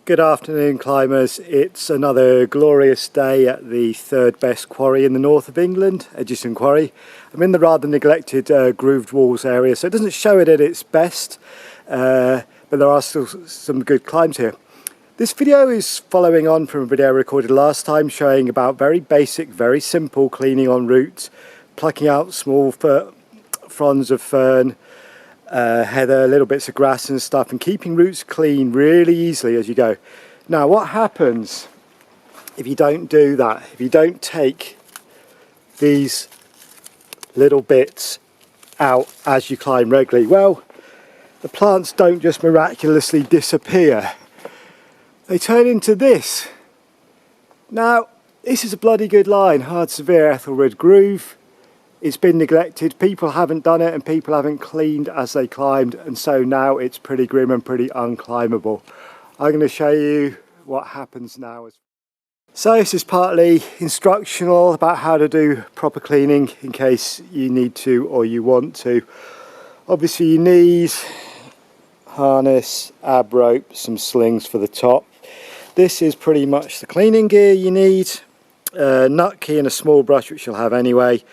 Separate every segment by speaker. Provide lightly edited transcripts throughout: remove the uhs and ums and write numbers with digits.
Speaker 1: Good afternoon, climbers. It's another glorious day at the third best quarry in the north of England, Edgerton Quarry. I'm in the rather neglected Grooved Walls area, so it doesn't show it at its best, but there are still some good climbs here. This video is following on from a video I recorded last time showing about very basic, very simple cleaning on roots, plucking out small fronds of fern, heather, little bits of grass and stuff, and keeping roots clean really easily as you go. Now what happens if you don't do that, if you don't take these little bits out as you climb regularly? Well, the plants don't just miraculously disappear, they turn into this. Now this is a bloody good line, Hard Severe Ethelred Groove. It's been neglected, people haven't done it and people haven't cleaned as they climbed, and so now it's pretty grim and pretty unclimbable. I'm going to show you what happens now. So this is partly instructional about how to do proper cleaning in case you need to or you want to. Obviously you need harness, ab rope, some slings for the top. This is pretty much the cleaning gear you need. Nut key and a small brush, which you'll have anyway.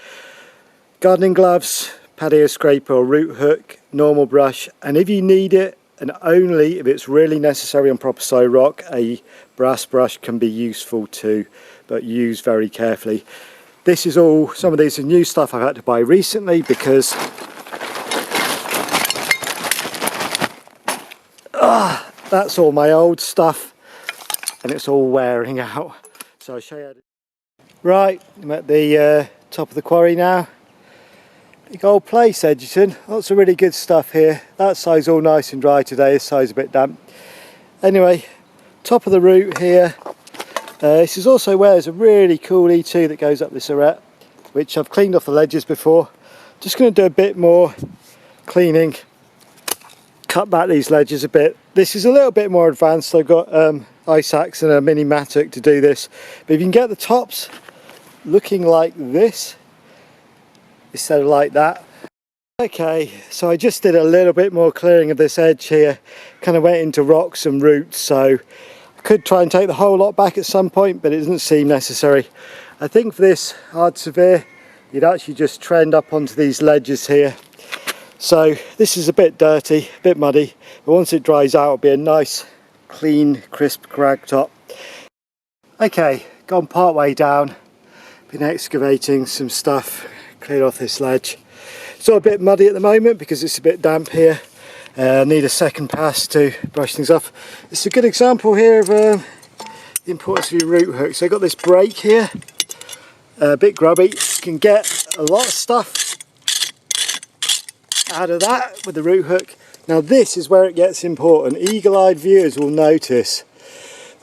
Speaker 1: Gardening gloves, patio scraper or root hook, normal brush, and if you need it, and only if it's really necessary on proper soil rock, a brass brush can be useful too, but use very carefully. This is all, some of these are new stuff I've had to buy recently because that's all my old stuff and it's all wearing out. So I'll show you how to... Right, I'm at the top of the quarry now. Big old place, Edgerton. Lots of really good stuff here. That side's all nice and dry today, this side's a bit damp. Anyway, top of the route here. This is also where there's a really cool E2 that goes up this arete, which I've cleaned off the ledges before. Just going to do a bit more cleaning, cut back these ledges a bit. This is a little bit more advanced. I've got ice axe and a mini mattock to do this. But if you can get the tops looking like this, instead of like that. Okay, so I just did a little bit more clearing of this edge here, kind of went into rocks and roots, so I could try and take the whole lot back at some point, but it doesn't seem necessary. I think for this Hard Severe you'd actually just trend up onto these ledges here. So this is a bit dirty, a bit muddy, but once it dries out it'll be a nice clean crisp crag top. Okay, gone part way down, been excavating some stuff, cleared off this ledge. It's all a bit muddy at the moment because it's a bit damp here. I need a second pass to brush things off. It's a good example here of the importance of your root hook. So I've got this break here, a bit grubby. You can get a lot of stuff out of that with the root hook. Now this is where it gets important. Eagle-eyed viewers will notice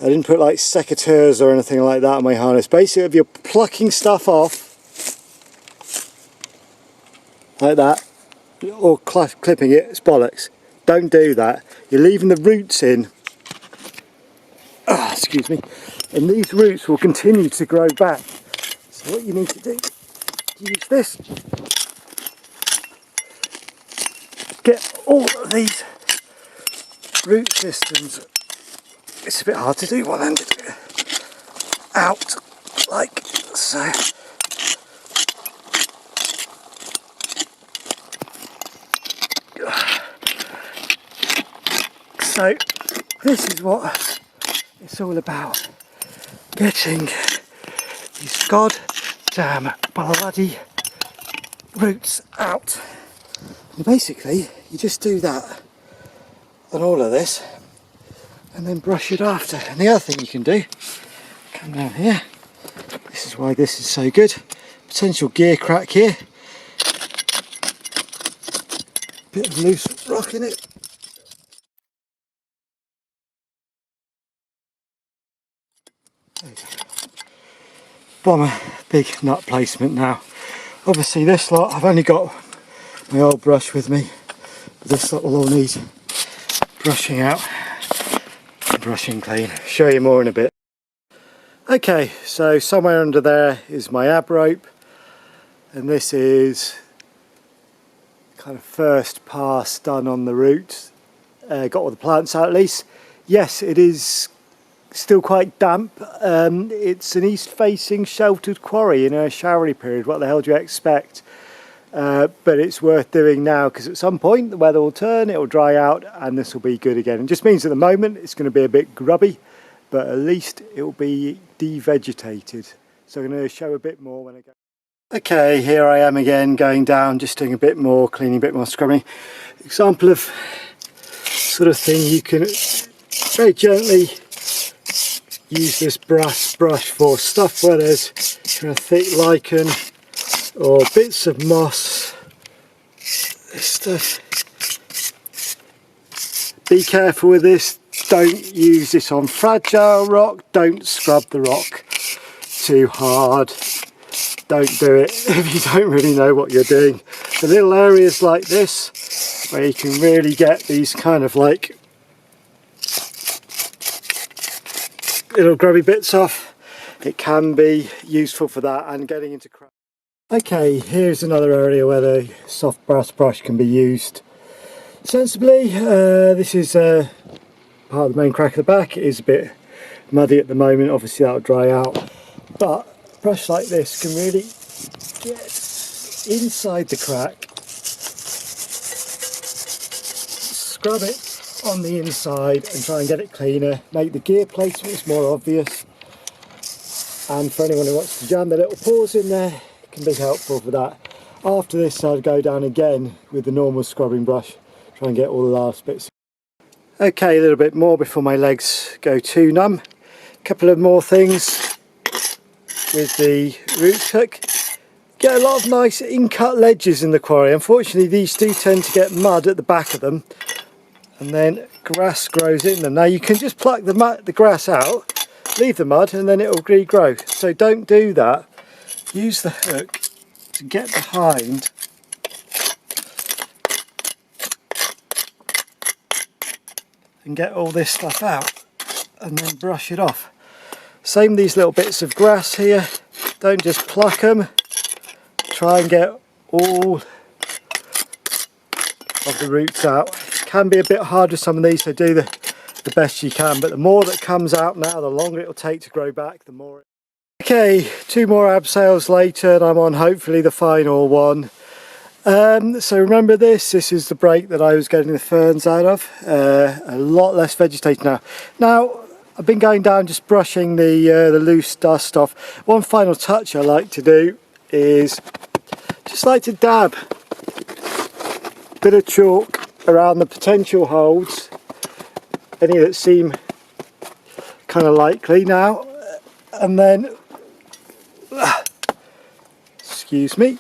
Speaker 1: I didn't put like secateurs or anything like that on my harness. Basically, if you're plucking stuff off like that, or clipping it, it's bollocks. Don't do that. You're leaving the roots in, excuse me, and these roots will continue to grow back. So what you need to do, use this, get all of these root systems, it's a bit hard to do one-handed, out like so. So this is what it's all about, getting these goddamn bloody roots out. And basically you just do that on all of this and then brush it after. And the other thing you can do, come down here, this is why this is so good, potential gear crack here, bit of loose rock in it. Bomber big nut placement now. Obviously this lot, I've only got my old brush with me, but this lot will all need brushing out and brushing clean. Show you more in a bit. Okay, so somewhere under there is my ab rope, and this is kind of first pass done on the route. Got all the plants out at least. Yes, it is still quite damp. It's an east-facing sheltered quarry in a showery period. What the hell do you expect? But it's worth doing now because at some point the weather will turn, it will dry out, and this will be good again. It just means at the moment it's going to be a bit grubby, but at least it will be devegetated. So I'm going to show a bit more when I go. Okay, here I am again, going down, just doing a bit more cleaning, a bit more scrubbing. Example of sort of thing you can very gently use this brass brush for, stuff where there's kind of thick lichen or bits of moss. This stuff. Be careful with this, don't use this on fragile rock, don't scrub the rock too hard. Don't do it if you don't really know what you're doing. The little areas like this, where you can really get these kind of like little grubby bits off, it can be useful for that and getting into cracks. Okay, here's another area where the soft brass brush can be used sensibly. This is part of the main crack at the back. It is a bit muddy at the moment, obviously that'll dry out, but a brush like this can really get inside the crack, scrub it on the inside and try and get it cleaner, make the gear placements more obvious, and for anyone who wants to jam the little pores in there, it can be helpful for that. After this I'd go down again with the normal scrubbing brush, try and get all the last bits. Okay, a little bit more before my legs go too numb. A couple of more things with the roots hook. Get a lot of nice in-cut ledges in the quarry. Unfortunately these do tend to get mud at the back of them, and then grass grows in them. Now you can just pluck the grass out, leave the mud, and then it will regrow. So don't do that. Use the hook to get behind and get all this stuff out and then brush it off. Same these little bits of grass here, don't just pluck them, try and get all of the roots out. It can be a bit hard with some of these, so do the best you can, but the more that comes out now, the longer it'll take to grow back, the more. Okay, 2 more abseils later and I'm on hopefully the final one. So remember this is the break that I was getting the ferns out of. A lot less vegetated now. Now I've been going down just brushing the loose dust off. One final touch I like to do is just like to dab a bit of chalk around the potential holes, any that seem kind of likely now, and then excuse me,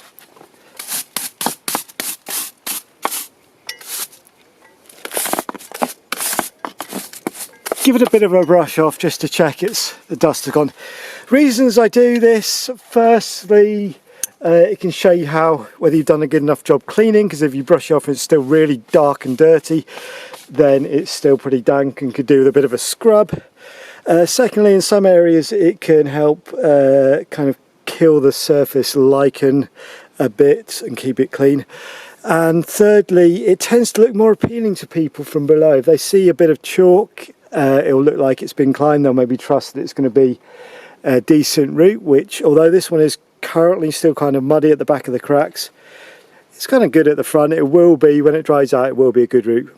Speaker 1: give it a bit of a brush off just to check the dust has gone. Reasons I do this: firstly, it can show you whether you've done a good enough job cleaning, because if you brush it off and it's still really dark and dirty, then it's still pretty dank and could do with a bit of a scrub. Secondly, in some areas it can help kind of kill the surface lichen a bit and keep it clean. And thirdly, it tends to look more appealing to people from below. If they see a bit of chalk, it will look like it's been climbed. They'll maybe trust that it's going to be a decent route, which, although this one is currently still kind of muddy at the back of the cracks, it's kind of good at the front. It will be, when it dries out, it will be a good route.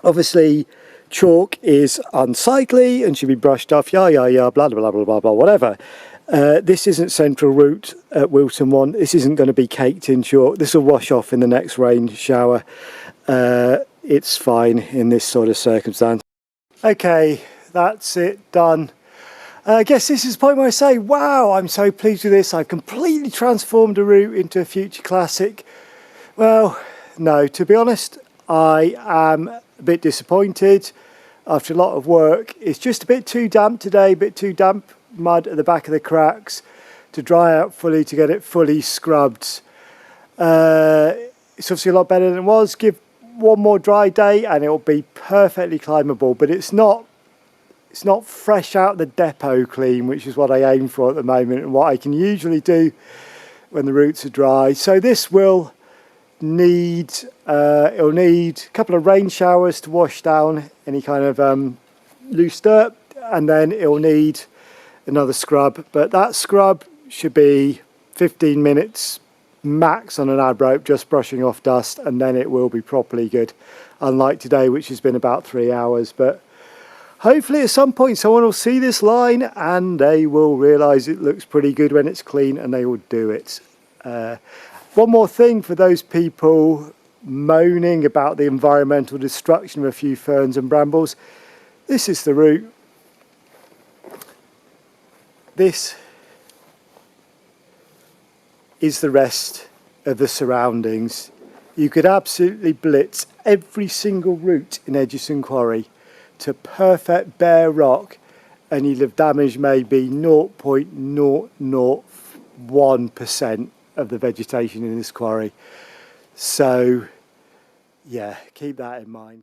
Speaker 1: Obviously chalk is unsightly and should be brushed off, blah blah blah blah blah blah, whatever. This isn't Central Route at Wilton 1. This isn't going to be caked in chalk. This will wash off in the next rain shower. It's fine in this sort of circumstance. Okay, that's it, done. I guess this is the point where I say, wow, I'm so pleased with this. I've completely transformed a route into a future classic. Well, no, to be honest, I am a bit disappointed. After a lot of work, it's just a bit too damp today, a bit too damp mud at the back of the cracks to dry out fully, to get it fully scrubbed. It's obviously a lot better than it was. Give one more dry day and it'll be perfectly climbable, but it's not fresh out the depot clean, which is what I aim for at the moment and what I can usually do when the roots are dry. So this will it'll need a couple of rain showers to wash down any kind of loose dirt, and then it'll need another scrub, but that scrub should be 15 minutes max on an ab rope, just brushing off dust, and then it will be properly good, unlike today, which has been about 3 hours. But hopefully at some point someone will see this line and they will realise it looks pretty good when it's clean, and they will do it. One more thing for those people moaning about the environmental destruction of a few ferns and brambles. This is the route. This is the rest of the surroundings. You could absolutely blitz every single route in Egerton Quarry to perfect bare rock, and you'd have damaged maybe 0.001% of the vegetation in this quarry. So yeah, keep that in mind.